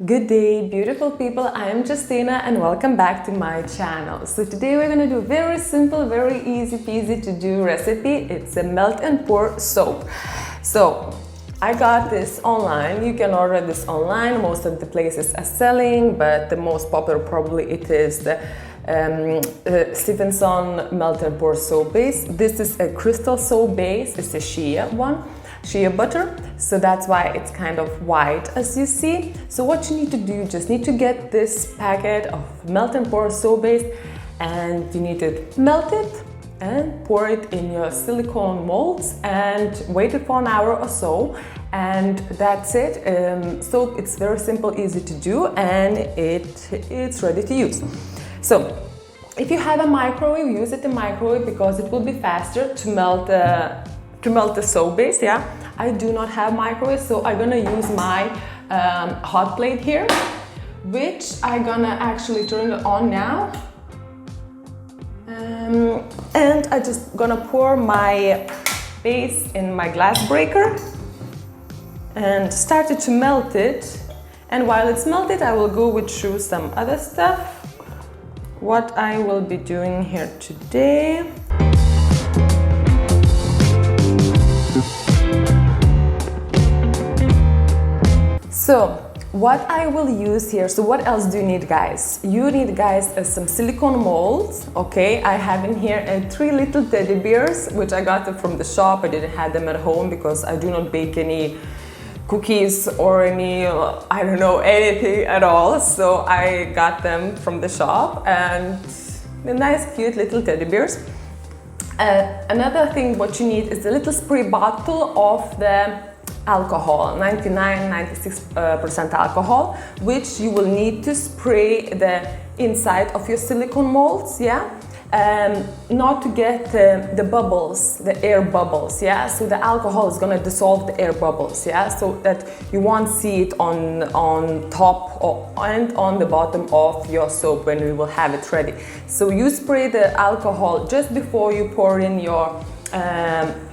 Good day, beautiful people. I am Justina and welcome back to my channel. So today we're going to do a very simple, very easy peasy to do recipe. It's a melt and pour soap. So I got this online. You can order this online. Most of the places are selling, but the most popular probably it is the Stephenson melt and pour soap base. This is a crystal soap base. It's a Shea one. Shea butter, so that's why it's kind of white as you see. So what you need to do, you just need to get this packet of melt and pour soap base, and you need to melt it and pour it in your silicone molds and wait it for an hour or so, and that's it. So it's very simple, easy to do, and it's ready to use. So if you have a microwave, use it in microwave because it will be faster to melt the soap base. Yeah, I do not have microwave, so I'm gonna use my hot plate here, which I'm gonna actually turn it on now, and I just gonna pour my base in my glass breaker and started to melt it. And while it's melted, I will go through some other stuff what I will be doing here today. So what I will use here, so what else do you need, guys? You need, guys, some silicone molds, okay? I have in here 3 little teddy bears, which I got them from the shop. I didn't have them at home because I do not bake any cookies or any, I don't know, anything at all. So I got them from the shop, and the nice, cute little teddy bears. Another thing what you need is a little spray bottle of the alcohol, 99-96% alcohol, which you will need to spray the inside of your silicone molds, yeah, not to get the bubbles, the air bubbles, yeah. So the alcohol is gonna dissolve the air bubbles, yeah, so that you won't see it on top and on the bottom of your soap when we will have it ready. So you spray the alcohol just before you pour in your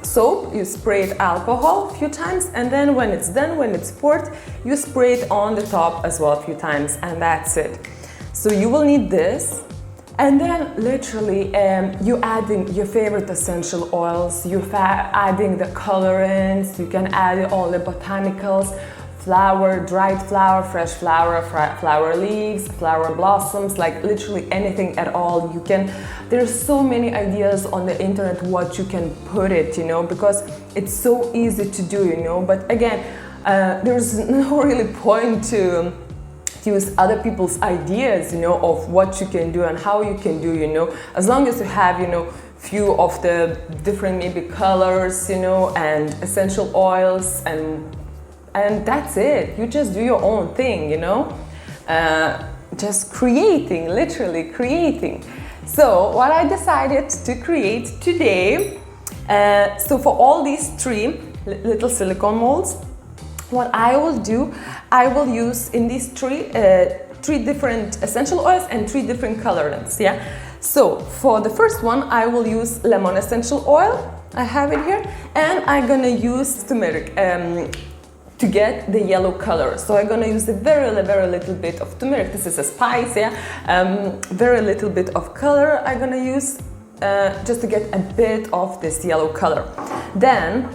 soap. You spray it alcohol a few times, and then when it's done, when it's poured, you spray it on the top as well a few times, and that's it. So you will need this, and then literally you adding your favorite essential oils, you adding the colorants, you can add all the botanicals, flower, dried flower, fresh flower, flower leaves, flower blossoms, like literally anything at all. You can, there's so many ideas on the internet what you can put it, you know, because it's so easy to do, you know. But again, there's no really point to use other people's ideas, you know, of what you can do and how you can do, you know, as long as you have, you know, few of the different maybe colors, you know, and essential oils, and that's it. You just do your own thing, you know, just creating, literally creating. So what I decided to create today, so for all these 3 little silicone molds, what I will do, I will use in these 3 different essential oils and 3 different colorants, yeah. So for the first one, I will use lemon essential oil. I have it here, and I'm gonna use turmeric to get the yellow color. So I'm gonna use a very little bit of turmeric. This is a spice, yeah. Very little bit of color I'm gonna use just to get a bit of this yellow color. Then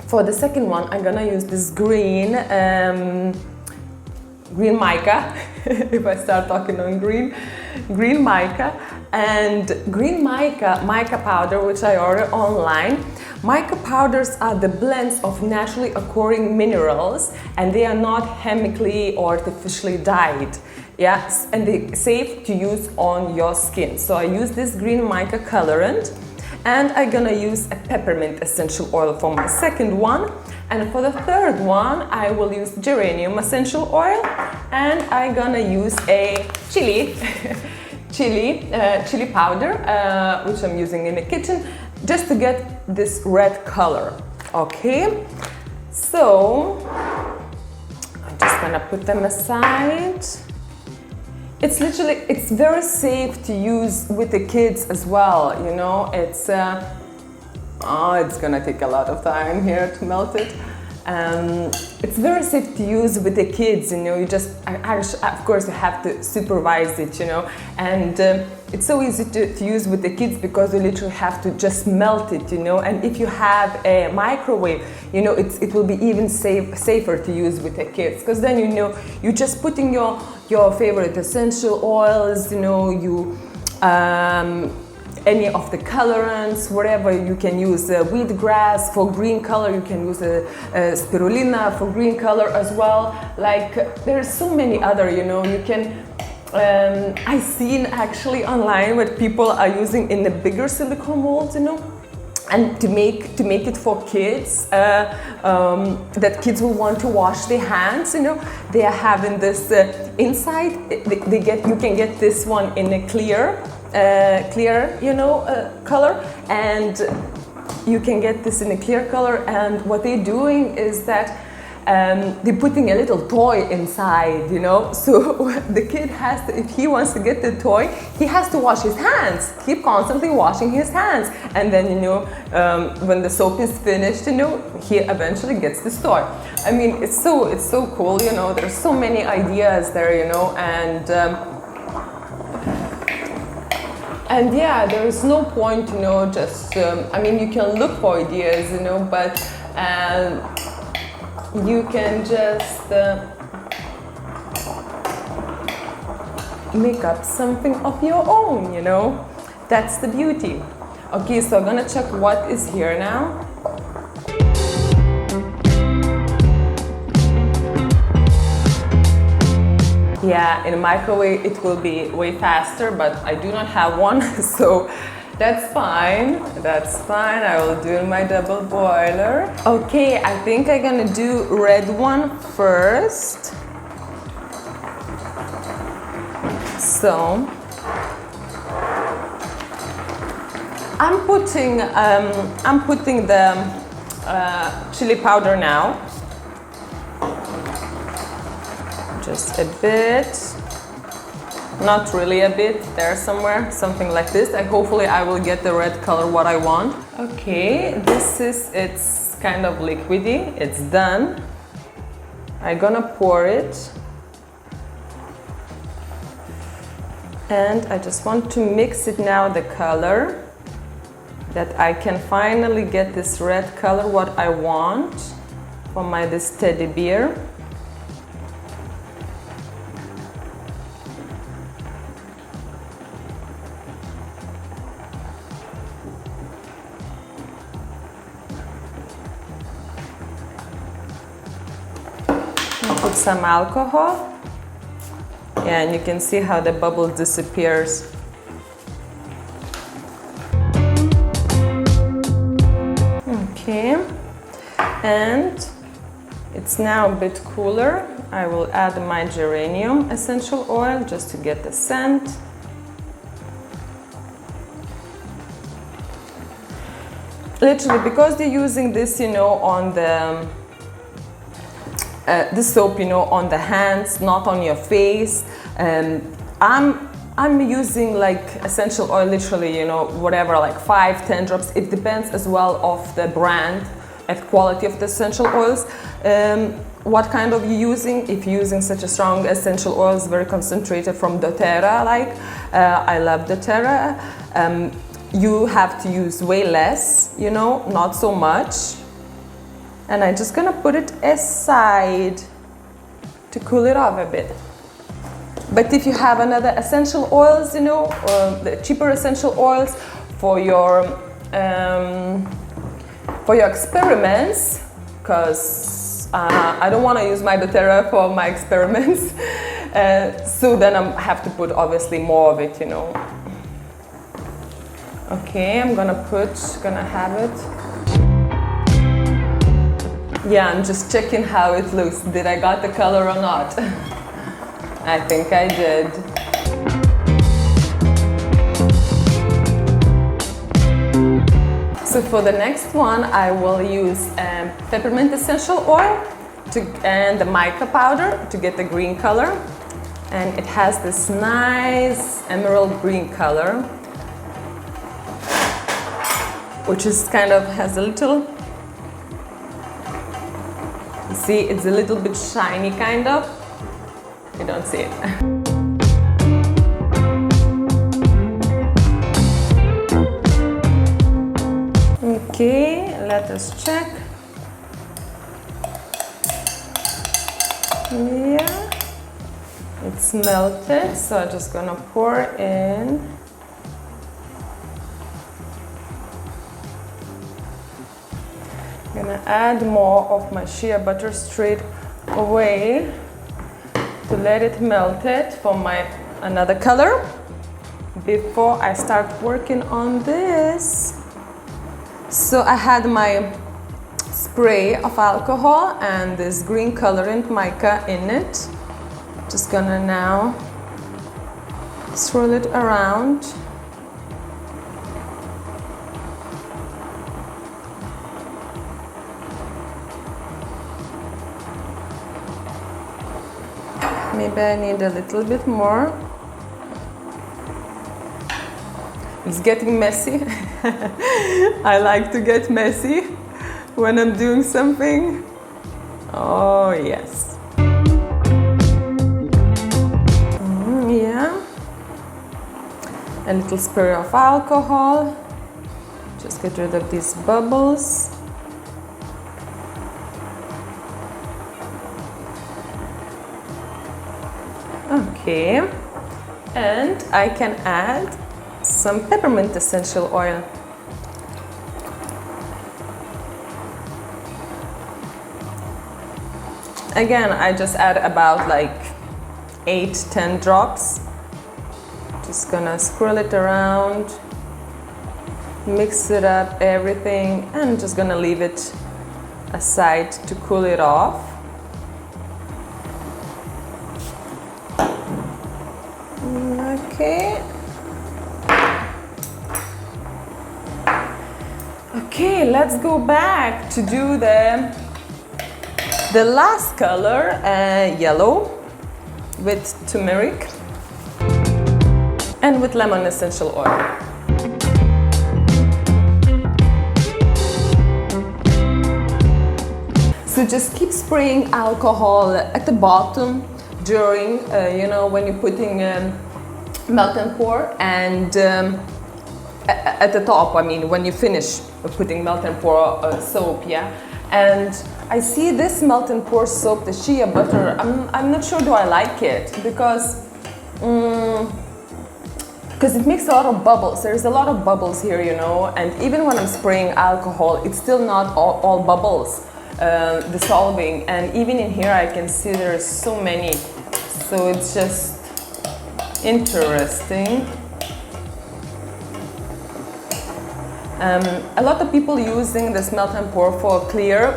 for the second one, I'm gonna use this green mica. If I start talking on green mica, and green mica powder, which I order online. Mica powders are the blends of naturally occurring minerals, and they are not chemically or artificially dyed. Yes, and they're safe to use on your skin. So I use this green mica colorant, and I'm gonna use a peppermint essential oil for my second one. And for the third one, I will use geranium essential oil, and I'm gonna use a chilli powder, which I'm using in the kitchen, just to get this red color. Okay, so I'm just gonna put them aside. It's literally, it's very safe to use with the kids as well, you know. It's gonna take a lot of time here to melt it. It's very safe to use with the kids, you know. You just, of course, you have to supervise it, you know. And it's so easy to use with the kids because you literally have to just melt it, you know. And if you have a microwave, you know, it will be even safer to use with the kids, because then, you know, you're just putting your favorite essential oils, you know, any of the colorants, whatever. You can use wheatgrass for green color, you can use spirulina for green color as well. Like, there's so many other, you know, you can I've seen actually online what people are using in the bigger silicone molds, you know, and to make it for kids, that kids will want to wash their hands, you know. They are having this inside, you can get this one in a clear, you know, color, and you can get this in a clear color. And what they're doing is that they're putting a little toy inside, you know. So the kid has to, if he wants to get the toy, he has to wash his hands, keep constantly washing his hands, and then, you know, when the soap is finished, you know, he eventually gets this toy. I mean, it's so cool, you know. There's so many ideas there, you know, and yeah, there is no point, you know, just, I mean, you can look for ideas, you know, but you can just make up something of your own, you know. That's the beauty. Okay, so I'm gonna check what is here now. Yeah, in a microwave it will be way faster, but I do not have one, so that's fine. That's fine. I will do in my double boiler. Okay, I think I'm gonna do red one first. So I'm putting the chili powder now. Just a bit. Not really a bit, there somewhere, something like this. And hopefully I will get the red color what I want. Okay, it's kind of liquidy, it's done. I'm gonna pour it. And I just want to mix it now, the color, that I can finally get this red color what I want for this teddy bear. Put some alcohol, yeah, and you can see how the bubble disappears. Okay, and it's now a bit cooler. I will add my geranium essential oil just to get the scent. Literally, because they're using this, you know, on the this soap, you know, on the hands, not on your face. I'm using like essential oil, literally, you know, whatever, like 5-10 drops. It depends as well of the brand and quality of the essential oils. What kind of you're using? If you're using such a strong essential oils, very concentrated from doTERRA, like I love doTERRA. You have to use way less, you know, not so much. And I'm just gonna put it aside to cool it off a bit. But if you have another essential oils, you know, the cheaper essential oils for your experiments, because I don't want to use my doTERRA for my experiments, so then I have to put obviously more of it, you know. Okay, I'm gonna have it. Yeah, I'm just checking how it looks. Did I got the color or not? I think I did. So for the next one, I will use peppermint essential oil and the mica powder to get the green color. And it has this nice emerald green color, which is kind of has a little See, it's a little bit shiny kind of. You don't see it. Okay, let us check. Yeah, it's melted, so I'm just gonna pour in. I'm gonna add more of my shea butter straight away to let it melt it for my another color before I start working on this. So I had my spray of alcohol and this green colorant mica in it. Just gonna now swirl it around. Maybe I need a little bit more. It's getting messy. I like to get messy when I'm doing something. Oh yes. Yeah. A little spray of alcohol. Just get rid of these bubbles. Okay. And I can add some peppermint essential oil. Again, I just add about like 8-10 drops. Just gonna swirl it around, mix it up, everything, and just gonna leave it aside to cool it off. Okay. Okay, let's go back to do the last color, yellow, with turmeric and with lemon essential oil. So just keep spraying alcohol at the bottom during, you know, when you're putting melt and pour, and at the top, I mean, when you finish putting melt and pour soap, yeah. And I see this melt and pour soap, the shea butter, I'm not sure do I like it, because it makes a lot of bubbles. There's a lot of bubbles here, you know, and even when I'm spraying alcohol, it's still not all bubbles dissolving, and even in here I can see there's so many, so it's just interesting. A lot of people using this melt and pour for clear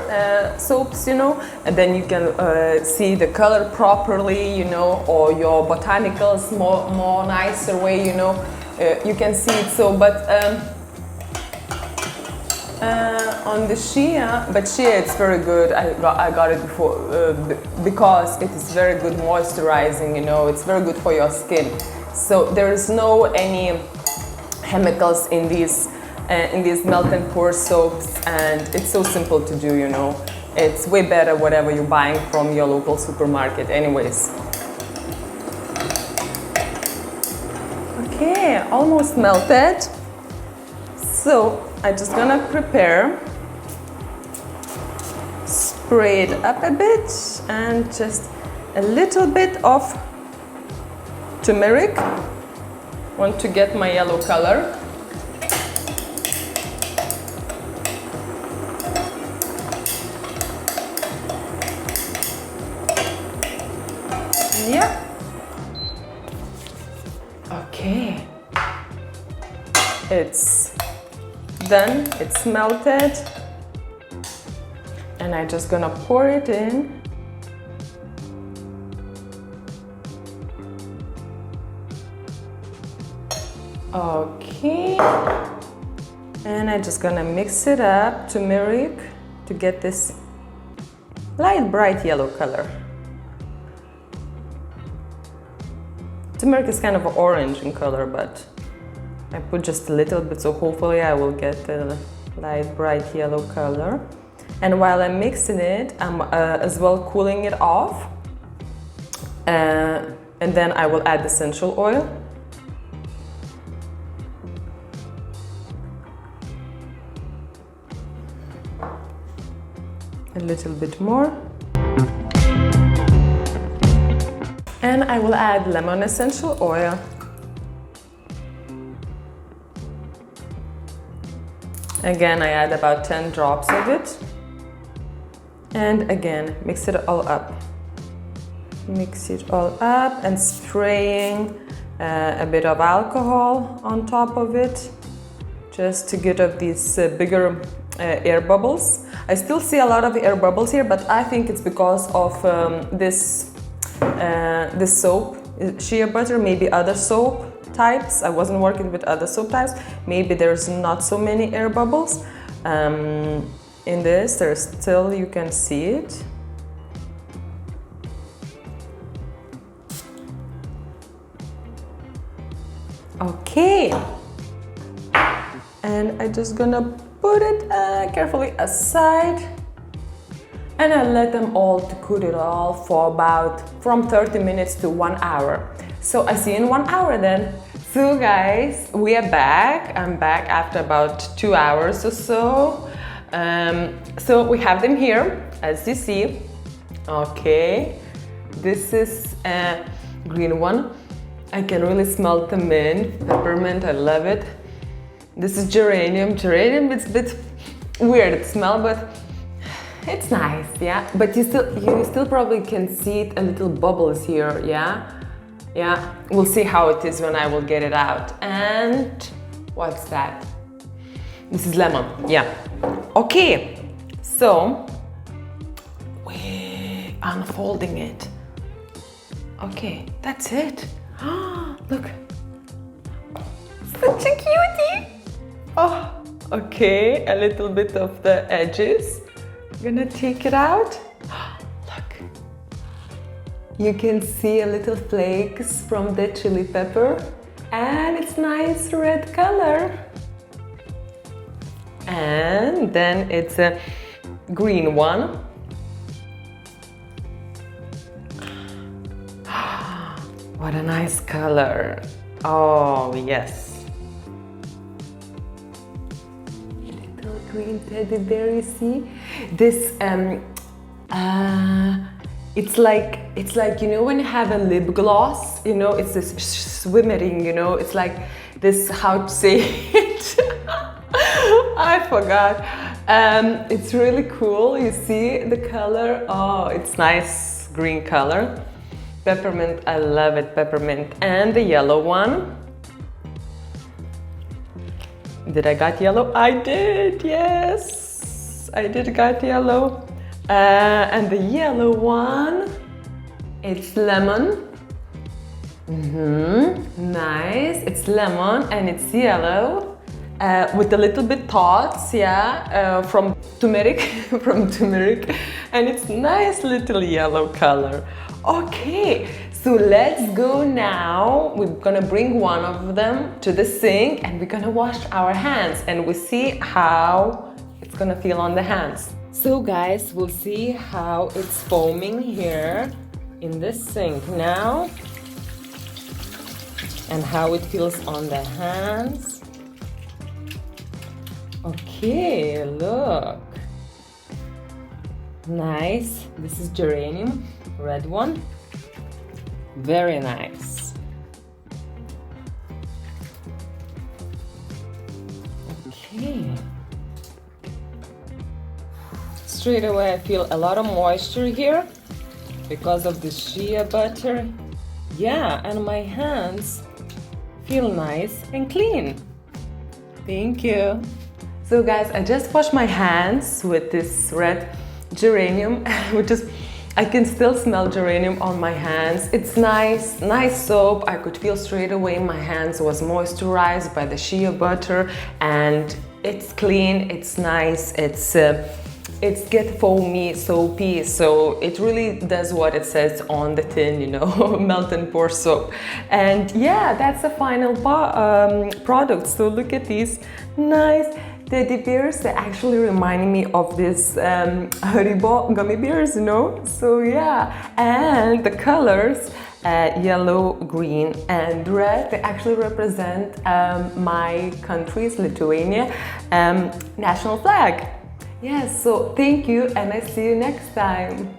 soaps, you know, and then you can see the color properly, you know, or your botanicals more nicer way, you know, you can see it. So, but on the Shea, it's very good. I got it before because it is very good moisturizing, you know, it's very good for your skin. So there is no any chemicals in these melt and pour soaps, and it's so simple to do, you know. It's way better whatever you're buying from your local supermarket anyways. Okay, almost melted. So I'm just gonna prepare, spray it up a bit, and just a little bit of turmeric. Want to get my yellow color. Yeah. Okay. It's done. It's melted. And I'm just gonna pour it in. Okay. And I'm just gonna mix it up, turmeric, to get this light bright yellow color. Turmeric is kind of orange in color, but I put just a little bit, so hopefully I will get a light bright yellow color. And while I'm mixing it, I'm as well cooling it off. And then I will add the essential oil. A little bit more. And I will add lemon essential oil. Again, I add about 10 drops of it. And again, mix it all up. Mix it all up and spraying a bit of alcohol on top of it, just to get rid of these bigger air bubbles. I still see a lot of air bubbles here, but I think it's because of this soap, shea butter, maybe other soap types. I wasn't working with other soap types. Maybe there's not so many air bubbles. In this, there's still, you can see it. Okay. And I'm just gonna put it carefully aside. And I let them all to cool it all for about from 30 minutes to 1 hour. So I see you in 1 hour then. So guys, we are back. I'm back after about 2 hours or so. So we have them here, as you see. Okay, this is a green one. I can really smell the mint, peppermint, I love it. This is geranium. Geranium, it's a bit weird smell, but it's nice, yeah. But you still probably can see it, a little bubbles here, yeah. Yeah, we'll see how it is when I will get it out. And what's that? This is lemon, yeah. Okay, so we're unfolding it. Okay, that's it. Look, such a cutie. Oh, okay, a little bit of the edges. I'm gonna take it out. Look, you can see a little flakes from the chili pepper, and it's nice red color. And then it's a green one. What a nice color. Oh, yes. Little green teddy bear, you see? This, it's like, you know, when you have a lip gloss, you know, it's this swimmering, you know, it's like this, how to say it? I forgot. It's really cool. You see the color? Oh, it's nice green color. Peppermint, I love it, peppermint. And the yellow one. Did I got yellow? I did, yes. I did got yellow. And the yellow one, it's lemon. Nice. It's lemon and it's yellow. With a little bit thoughts, yeah, from turmeric, and it's nice little yellow color. Okay, so let's go now. We're gonna bring one of them to the sink and we're gonna wash our hands and we'll see how it's gonna feel on the hands. So guys, we'll see how it's foaming here in the sink now and how it feels on the hands. Okay, look. Nice. This is geranium, red one. Very nice. Okay. Straight away I feel a lot of moisture here because of the shea butter. Yeah, and my hands feel nice and clean. Thank you. So guys, I just washed my hands with this red geranium, which is, I can still smell geranium on my hands. It's nice soap. I could feel straight away my hands was moisturized by the shea butter, and it's clean, it's nice, it's get foamy, soapy, so it really does what it says on the tin, you know, melt and pour soap. And yeah, that's the final product. So look at these nice teddy bears. They actually remind me of this Haribo gummy bears, you know? So yeah, and the colors yellow, green and red, they actually represent my country's, Lithuania, national flag. Yes, so thank you and I see you next time.